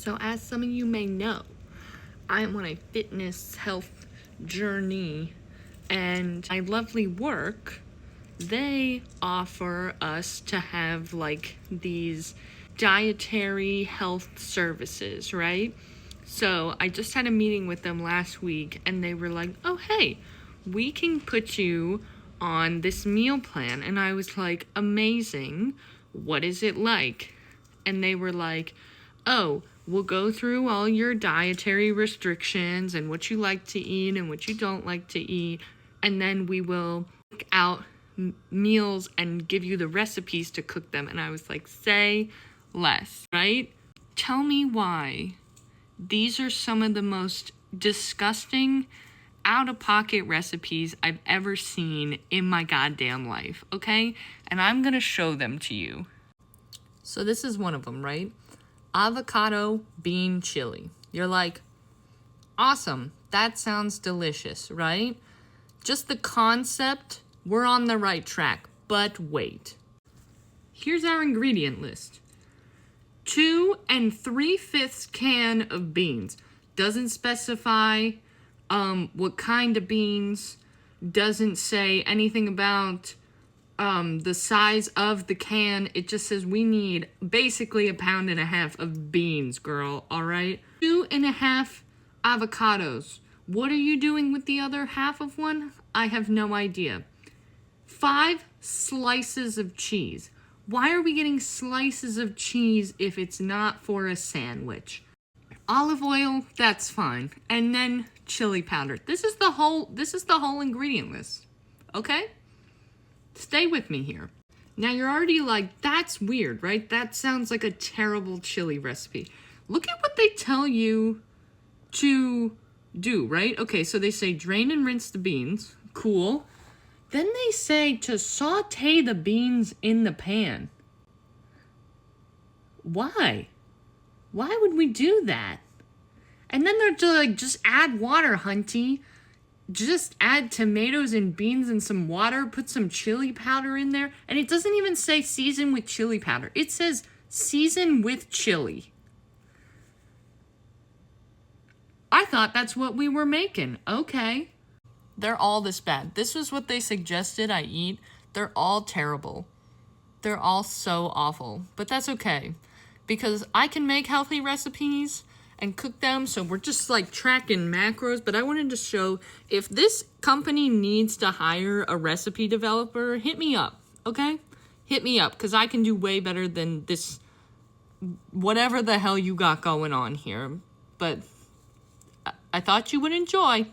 So as some of you may know, I'm on a fitness health journey, and my lovely work, they offer us to have like these dietary health services, right? So I just had a meeting with them last week, and they were like, oh, hey, we can put you on this meal plan. And I was like, amazing. What is it like? And they were like, oh, we'll go through all your dietary restrictions and what you like to eat and what you don't like to eat. And then we will pick out meals and give you the recipes to cook them. And I was like, say less, right? Tell me why these are some of the most disgusting, out-of-pocket recipes I've ever seen in my goddamn life, okay? And I'm gonna show them to you. So this is one of them, right? Avocado bean chili. You're like, awesome, that sounds delicious, right? Just the concept, we're on the right track. But wait. Here's our ingredient list. 2 3/5 can of beans. Doesn't specify what kind of beans. Doesn't say anything about the size of the can. It just says we need basically 1.5 pounds of beans, girl, all right? 2.5 avocados. What are you doing with the other half of one? I have no idea. 5 slices of cheese. Why are we getting slices of cheese if it's not for a sandwich? Olive oil, that's fine. And then chili powder. This is the whole ingredient list. Okay? Stay with me here. Now you're already like, that's weird, right? That sounds like a terrible chili recipe. Look at what they tell you to do, right? Okay, so they say drain and rinse the beans. Cool. Then they say to saute the beans in the pan. Why? Why would we do that? And then they're just like, just add water, hunty. Just add tomatoes and beans and some water, put some chili powder in there. And it doesn't even say season with chili powder. It says season with chili. I thought that's what we were making. Okay. They're all this bad. This was what they suggested I eat. They're all terrible. They're all so awful. But that's okay. Because I can make healthy recipes and cook them, so we're just like tracking macros. But I wanted to show, if this company needs to hire a recipe developer, hit me up, okay? Hit me up, because I can do way better than this, whatever the hell you got going on here. But I thought you would enjoy.